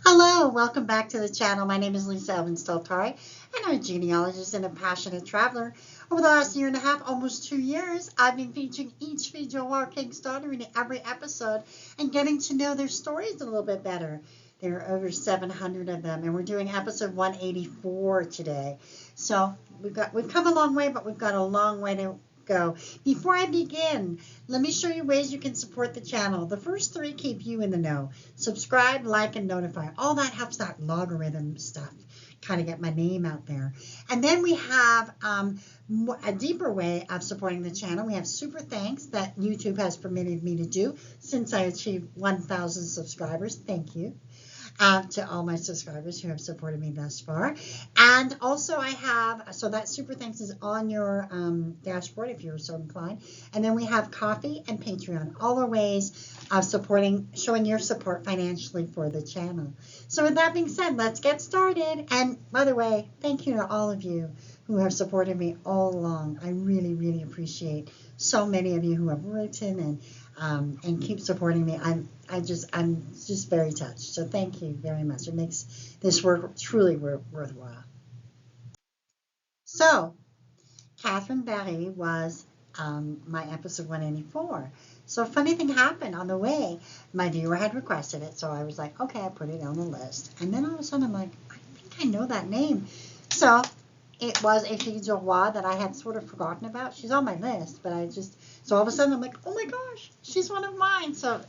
Hello, welcome back to the channel. My name is Lisa Evans Deltari, and I'm a genealogist and a passionate traveler. Over the last year and a half, almost 2 years, I've been featuring each Feijoa King's daughter in every episode and getting to know their stories a little bit better. There are over 700 of them, and we're doing episode 184 today. So we've come a long way, but we've got a long way to go. Before I begin, let me show you ways you can support the channel. The first three keep you in the know. Subscribe, like, and notify. All that helps that logarithm stuff kind of get my name out there. And then we have a deeper way of supporting the channel. We have super thanks that YouTube has permitted me to do since I achieved 1,000 subscribers. Thank you to all my subscribers who have supported me thus far. And also I have, so that super thanks is on your dashboard if you're so inclined. And then we have Coffee and Patreon, all are ways of supporting, showing your support financially for the channel. So with that being said, let's get started. And by the way, thank you to all of you who have supported me all along. I really, really appreciate so many of you who have written and keep supporting me. I'm just very touched. So thank you very much. It makes this work truly worthwhile. So Catherine Barre was my episode 184. So a funny thing happened on the way. My viewer had requested it, so I was like, okay, I put it on the list. And then all of a sudden I'm like, I think I know that name. So it was a fille du roi that I had sort of forgotten about. She's on my list, but so all of a sudden I'm like, oh my gosh, she's one of mine. So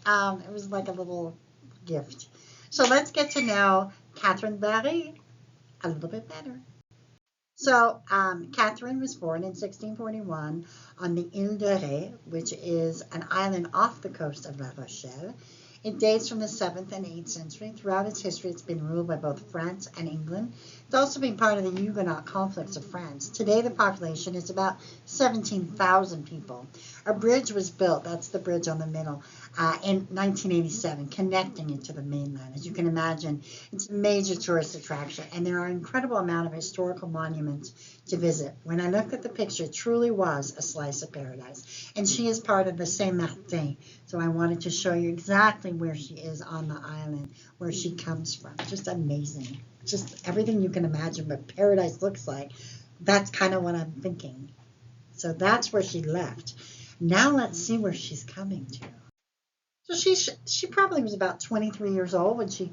it was like a little gift. So let's get to know Catherine Barre a little bit better. So Catherine was born in 1641 on the Ile de Ré, which is an island off the coast of La Rochelle. It dates from the 7th and 8th century. Throughout its history, it's been ruled by both France and England. It's also been part of the Huguenot conflicts of France. Today, the population is about 17,000 people. A bridge was built, that's the bridge on the middle, in 1987, connecting it to the mainland. As you can imagine, it's a major tourist attraction, and there are an incredible amount of historical monuments to visit. When I looked at the picture, it truly was a slice of paradise. And she is part of the Saint-Martin, so I wanted to show you exactly where she is on the island, where she comes from. Just amazing. Just everything you can imagine what paradise looks like. That's kind of what I'm thinking. So that's where she left. Now let's see where she's coming to. So she probably was about 23 years old when she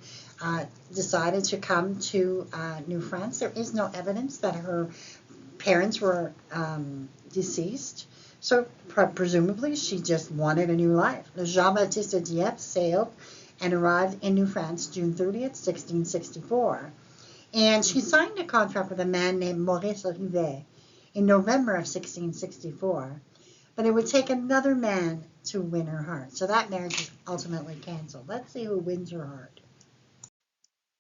decided to come to New France. There is no evidence that her parents were deceased. So presumably she just wanted a new life. Jean-Baptiste de Dieppe sailed and arrived in New France June 30th, 1664. And she signed a contract with a man named Maurice Rivet in November of 1664. But it would take another man to win her heart. So that marriage was ultimately canceled. Let's see who wins her heart.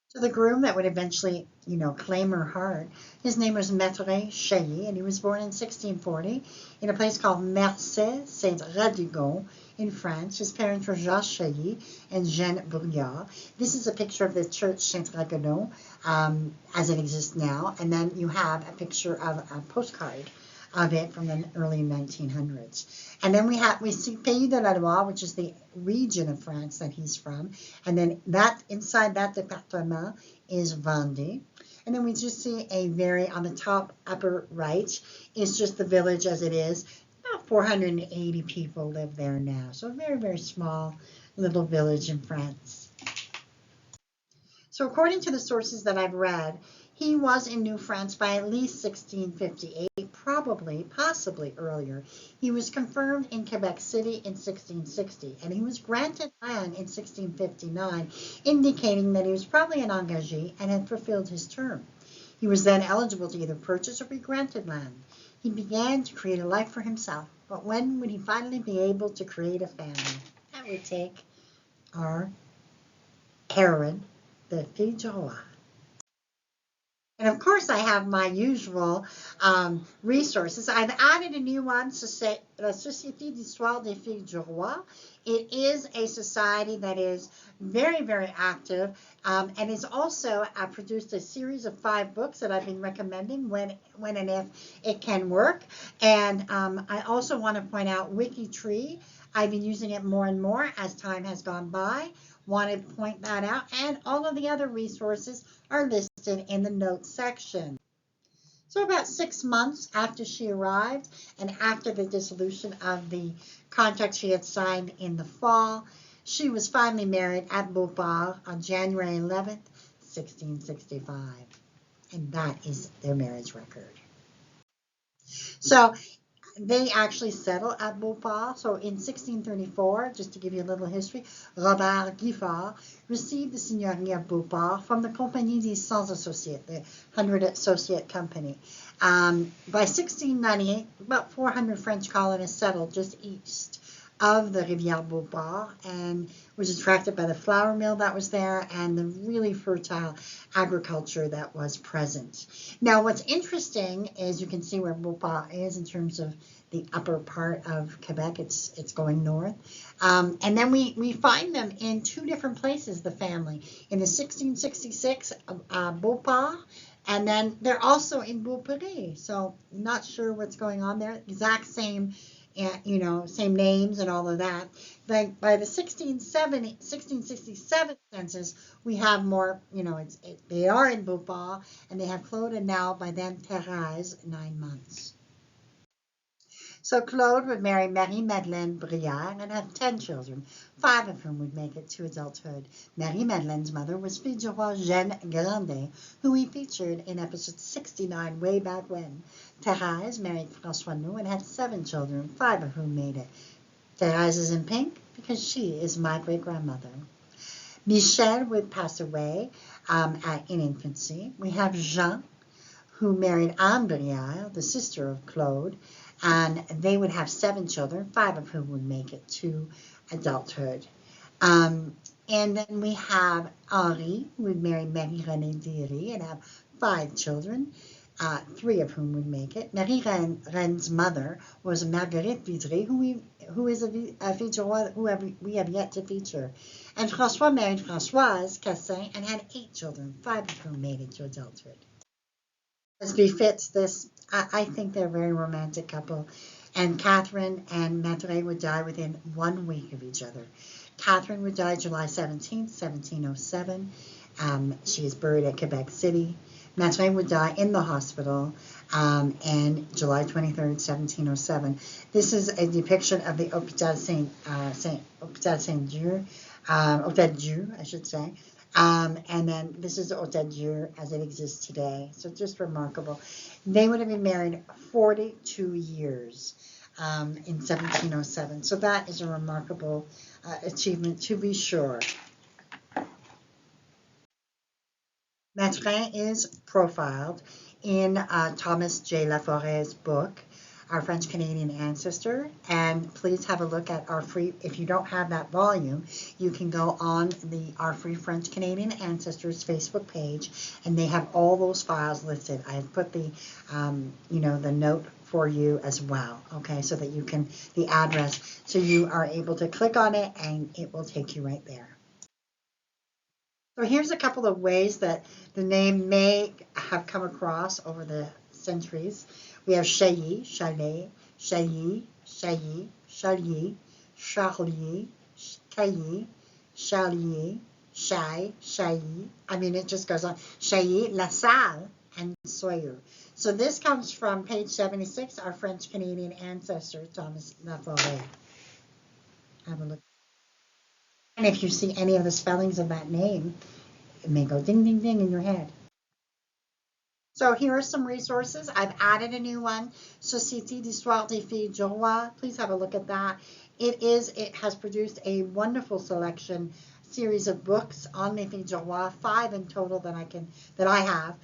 So the groom that would eventually, claim her heart, his name was Maître Chailly, and he was born in 1640 in a place called Mercey Saint-Radegon in France. His parents were Jacques Chailly and Jeanne Brouillard. This is a picture of the church Saint-Radegon as it exists now, and then you have a picture of a postcard of it from the early 1900s. And then we see Pays de la Loire, which is the region of France that he's from. And then that inside that département is Vendée. And then we just see on the top upper right is just the village as it is. About 480 people live there now. So a very, very small little village in France. So according to the sources that I've read, he was in New France by at least 1658, possibly earlier. He was confirmed in Quebec City in 1660, and he was granted land in 1659, indicating that he was probably an engagé and had fulfilled his term. He was then eligible to either purchase or be granted land. He began to create a life for himself, but when would he finally be able to create a family? That would take our heroine, the fille du roi. And of course, I have my usual resources. I've added a new one, La Société d'Histoire des Filles du Roi. It is a society that is very, very active and has also produced a series of 5 books that I've been recommending when and if it can work. And I also want to point out WikiTree. I've been using it more and more as time has gone by. wanted to point that out. And all of the other resources are listed in the notes section. So about 6 months after she arrived and after the dissolution of the contract she had signed in the fall, she was finally married at Beauport on January 11th, 1665. And that is their marriage record. So they actually settled at Beauport. So in 1634, just to give you a little history, Robert Giffard received the seigneurie of Beauport from the Compagnie des Cent Associés, the 100 Associate Company. By 1698, about 400 French colonists settled just east of the Rivière Beauport and was attracted by the flour mill that was there and the really fertile agriculture that was present. Now, what's interesting is you can see where Beauport is in terms of the upper part of Quebec. It's going north. And then we find them in two different places, the family. In the 1666, Beauport, and then they're also in Beaupré. So not sure what's going on there. Exact same same names and all of that. Like by the 1667 census, we have more, they are in Beauport, and they have Claude and now by then Thérèse, 9 months. So Claude would marry Marie-Madeleine Brière and have 10 children, 5 of whom would make it to adulthood. Marie-Madeleine's mother was fille du roi Jeanne Grandet, who we featured in episode 69 way back when. Thérèse married François Nou and had 7 children, 5 of whom made it. Thérèse is in pink because she is my great-grandmother. Michel would pass away in infancy. We have Jean, who married Anne Brière, the sister of Claude, and they would have 7 children, 5 of whom would make it to adulthood. And then we have Henri, who would marry Marie-Renée Diry and have 5 children, 3 of whom would make it. Marie-Rene's mother was Marguerite Vidry, who is a fille du roi who we have yet to feature. And François married Françoise Cassin and had 8 children, 5 of whom made it to adulthood. As befits this, I think they're a very romantic couple. And Catherine and Maitre would die within 1 week of each other. Catherine would die July 17th, 1707. She is buried at Quebec City. Maitre would die in the hospital and July 23rd, 1707. This is a depiction of the Hôpital Saint-Dieu, Hôtel Dieu, I should say. And then this is the Hôtel Dieu as it exists today. So just remarkable. They would have been married 42 years in 1707. So that is a remarkable achievement to be sure. Maitre is profiled in Thomas J. Laforest's book, Our French-Canadian Ancestor, and please have a look at our free, if you don't have that volume, you can go on our Free French-Canadian Ancestors Facebook page, and they have all those files listed. I have put the, the note for you as well, okay, so that you can, the address, so you are able to click on it, and it will take you right there. So here's a couple of ways that the name may have come across over the centuries. We have Chailly, Chalet, Chailly, Chailly, Chalier, Charlier, Cailly, Charlier, Chai, Chailly. I mean, it just goes on. Chailly, La Salle, and Sawyer. So this comes from page 76, Our French-Canadian Ancestor, Thomas Laforest. Have a look. And if you see any of the spellings of that name, it may go ding, ding, ding in your head. So here are some resources. I've added a new one, Société d'Histoire des Filles du Roi. Please have a look at that. It has produced a wonderful series of books on Les Filles du Roi, 5 in total that I have.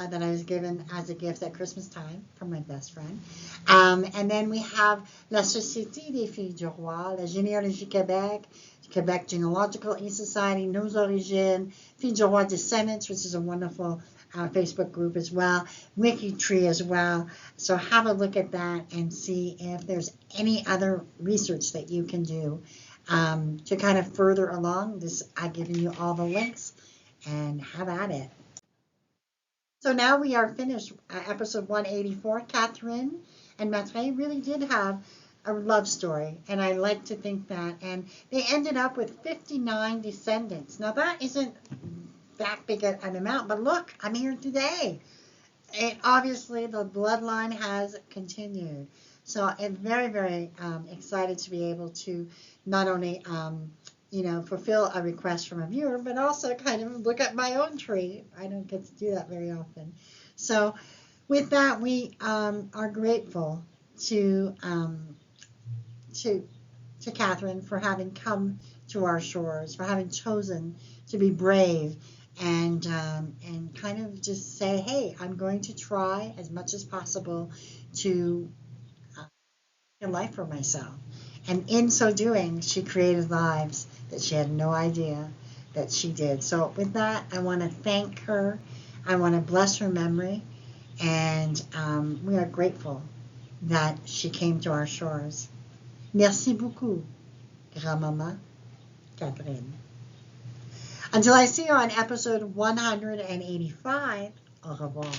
That I was given as a gift at Christmas time from my best friend. And then we have La Société des Filles du Roi, La Généalogie Québec, Quebec Genealogical E-Society, Nos Origines, Filles du Roi Descendants, which is a wonderful Facebook group as well, WikiTree as well. So have a look at that and see if there's any other research that you can do to kind of further along this. I've given you all the links, and have at it. So now we are finished. Episode 184, Catherine and Maitre really did have a love story, and I like to think that. And they ended up with 59 descendants. Now that isn't that big an amount, but look, I'm here today. It obviously the bloodline has continued. So I'm very, very excited to be able to not only fulfill a request from a viewer, but also kind of look at my own tree. I don't get to do that very often. So with that, we are grateful to to to Catherine for having come to our shores, for having chosen to be brave and kind of just say, hey, I'm going to try as much as possible to make a life for myself. And in so doing, she created lives that she had no idea that she did. So with that, I want to thank her. I want to bless her memory. And we are grateful that she came to our shores. Merci beaucoup, Grand-Maman Catherine. Until I see you on episode 185, au revoir.